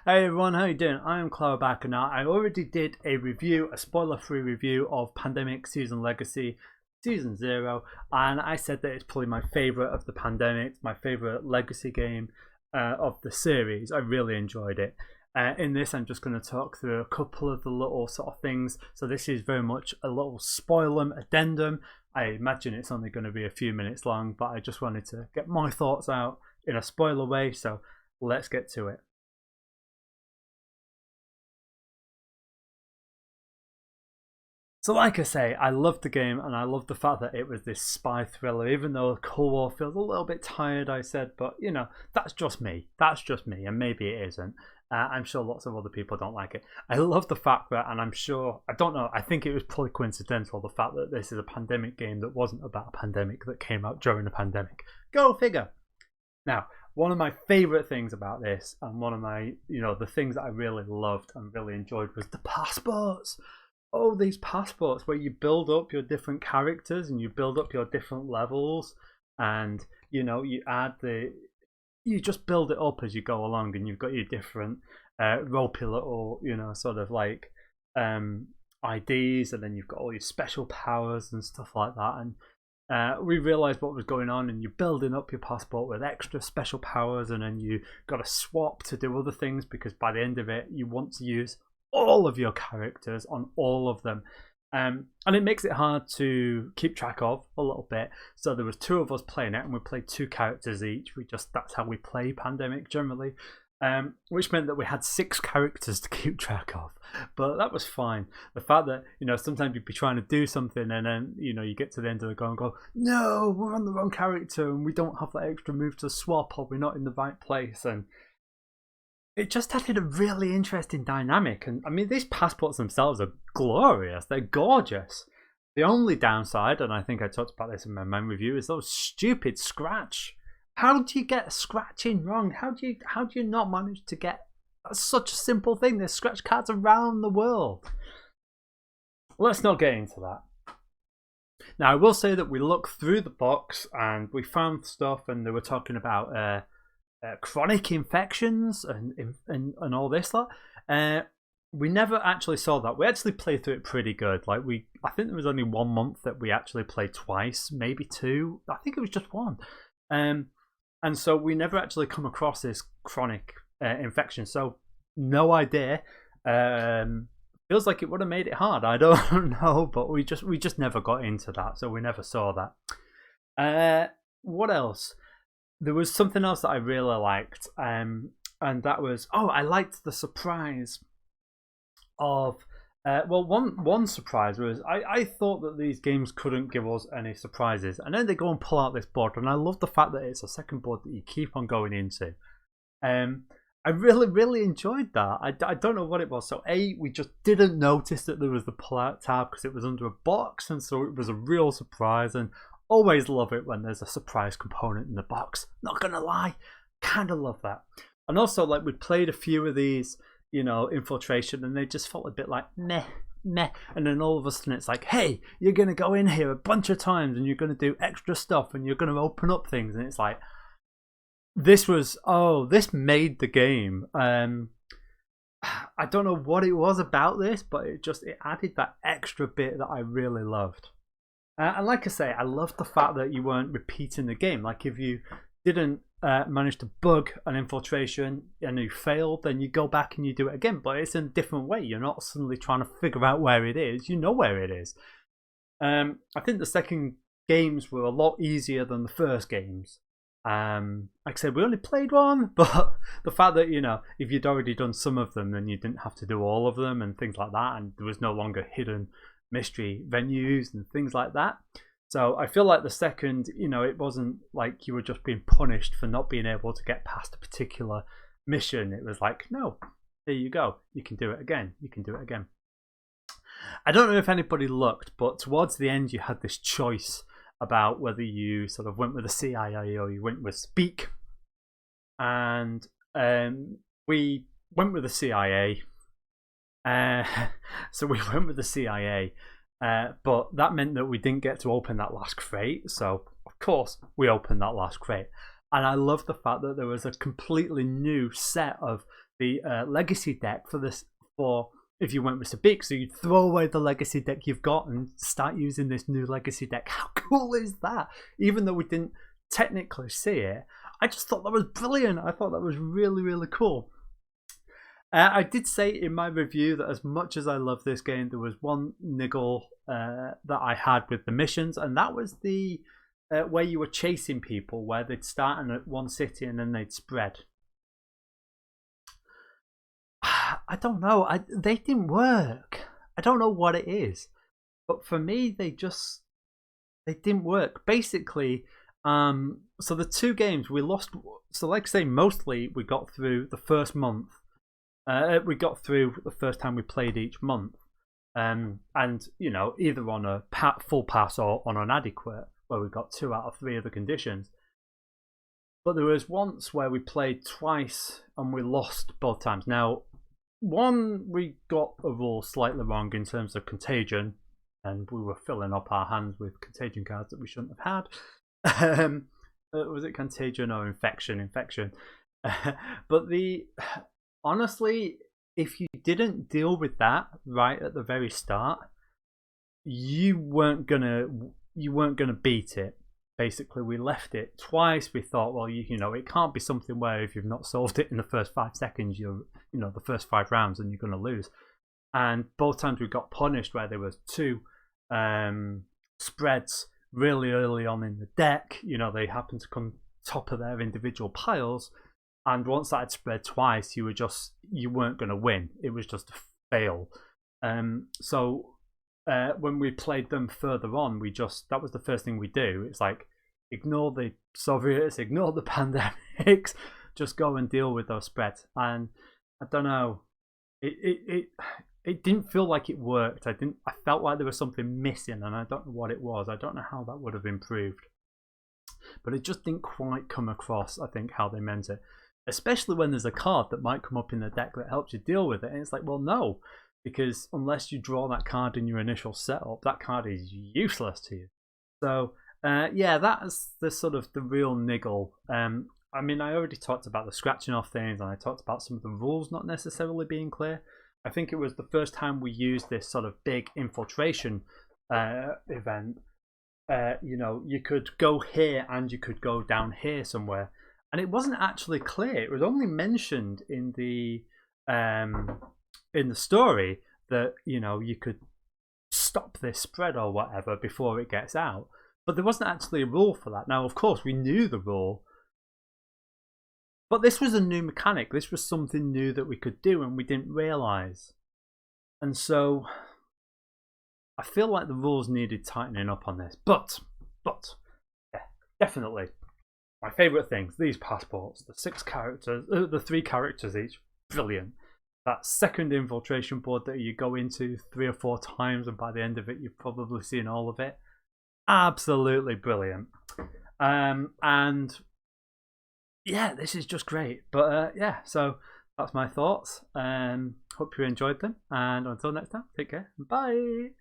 Hey everyone, how you doing? I am Clara back, and now I already did a review, a spoiler-free review of Pandemic Season Legacy Season 0, and I said that it's probably my favourite of the Pandemic, my favourite Legacy game of the series. I really enjoyed it. In this, I'm just going to talk through a couple of the little sort of things. So this is very much a little spoilum addendum. I imagine it's only going to be a few minutes long, but I just wanted to get my thoughts out in a spoiler way, so let's get to it. So like I say, I loved the game, and I loved the fact that it was this spy thriller, even though Cold War feels a little bit tired, I said, but you know, that's just me. That's just me, and maybe it isn't. I'm sure lots of other people don't like it. I love the fact that, and I'm sure, I don't know, I think it was probably coincidental, the fact that this is a pandemic game that wasn't about a pandemic that came out during the pandemic. Go figure. Now, one of my favourite things about this, and one of my, the things that I really loved and really enjoyed was the passports. Oh, these passports where you build up your different characters and you build up your different levels, and you just build it up as you go along, and you've got your different ropey little sort of like IDs, and then you've got all your special powers and stuff like that. And we realised what was going on, and you're building up your passport with extra special powers, and then you got to swap to do other things, because by the end of it you want to use all of your characters on all of them, and it makes it hard to keep track of a little bit. So there was two of us playing it, and we played two characters each. That's how we play Pandemic generally, which meant that we had 6 characters to keep track of, but that was fine. The fact that sometimes you'd be trying to do something, and then you get to the end of the go and go, no, we're on the wrong character and we don't have that extra move to swap, or we're not in the right place, and it just added a really interesting dynamic. And I mean, these passports themselves are glorious. They're gorgeous. The only downside, and I think I talked about this in my main review, is those stupid scratch. How do you get scratching wrong? How do you not manage to get such a simple thing? There's scratch cards around the world. Let's not get into that. Now, I will say that we looked through the box and we found stuff, and they were talking about chronic infections and all this lot. We never actually saw that. We actually played through it pretty good. I think there was only 1 month that we actually played twice, maybe 2. I think it was just 1. And so we never actually come across this chronic infection. So no idea. Feels like it would have made it hard. I don't know, but we just never got into that, so we never saw that. What else? There was something else that I really liked, and that was, I liked the surprise of, one surprise was, I thought that these games couldn't give us any surprises, and then they go and pull out this board, and I love the fact that it's a second board that you keep on going into. I really, really enjoyed that. I don't know what it was. So we just didn't notice that there was the pull out tab because it was under a box, and so it was a real surprise. And always love it when there's a surprise component in the box. Not gonna lie, kind of love that. And also, we played a few of these, infiltration, and they just felt a bit like meh. And then all of a sudden it's like, hey, you're gonna go in here a bunch of times, and you're gonna do extra stuff, and you're gonna open up things, and it's like, this made the game. I don't know what it was about this, but it added that extra bit that I really loved. And like I say, I loved the fact that you weren't repeating the game. Like, if you didn't manage to bug an infiltration and you failed, then you go back and you do it again, but it's in a different way. You're not suddenly trying to figure out where it is. You know where it is. I think the second games were a lot easier than the first games. Like I said, we only played 1, but the fact that, if you'd already done some of them, then you didn't have to do all of them and things like that, and there was no longer hidden mystery venues and things like that. So I feel like the second, it wasn't like you were just being punished for not being able to get past a particular mission. It was like, no, there you go, you can do it again, I don't know if anybody looked, but towards the end you had this choice about whether you sort of went with the CIA or you went with Speak, and we went with the CIA. So we went with the CIA, but that meant that we didn't get to open that last crate. So of course we opened that last crate, and I love the fact that there was a completely new set of the legacy deck for this for if you went with a big, so you'd throw away the legacy deck you've got and start using this new legacy deck. How cool is that? Even though we didn't technically see it, I just thought that was brilliant. I thought that was really, really cool. I did say in my review that as much as I love this game, there was one niggle that I had with the missions, and that was the where you were chasing people, where they'd start in one city and then they'd spread. I don't know. They didn't work. I don't know what it is, but for me, they didn't work. Basically, so the two games we lost. So, like I say, mostly we got through the first month. We got through the first time we played each month, and you know, either on a full pass or on an adequate, where we got 2 out of 3 of the conditions. But there was once where we played twice and we lost both times. Now, one, we got a rule slightly wrong in terms of contagion, and we were filling up our hands with contagion cards that we shouldn't have had. Was it contagion or infection? Infection. But honestly, if you didn't deal with that right at the very start, you weren't gonna beat it. Basically, we left it twice. We thought, well, you know, it can't be something where if you've not solved it in the first 5 seconds, the first 5 rounds, and you're going to lose. And both times we got punished where there was 2 spreads really early on in the deck. You know, they happened to come top of their individual piles, and once that had spread twice, you weren't going to win. It was just a fail. So when we played them further on, that was the first thing we do. It's like, ignore the Soviets, ignore the pandemics, just go and deal with those spreads. And I don't know, it didn't feel like it worked. I felt like there was something missing, and I don't know what it was. I don't know how that would have improved, but it just didn't quite come across, I think, how they meant it. Especially when there's a card that might come up in the deck that helps you deal with it, and it's like, well, no. Because unless you draw that card in your initial setup, that card is useless to you. So, yeah, that's the sort of the real niggle. I mean, I already talked about the scratching off things, and I talked about some of the rules not necessarily being clear. I think it was the first time we used this sort of big infiltration event. You know, you could go here and you could go down here somewhere. And it wasn't actually clear. It was only mentioned in the story that, you know, you could stop this spread or whatever before it gets out, but there wasn't actually a rule for that. Now, of course, we knew the rule, but this was a new mechanic. This was something new that we could do, and we didn't realize. And so I feel like the rules needed tightening up on this. But yeah, definitely my favorite things, these passports, the 6 characters, the 3 characters each, brilliant. That second infiltration board that you go into 3 or 4 times, and by the end of it, you've probably seen all of it. Absolutely brilliant. And yeah, this is just great. But yeah, so that's my thoughts. Hope you enjoyed them. And until next time, take care. Bye.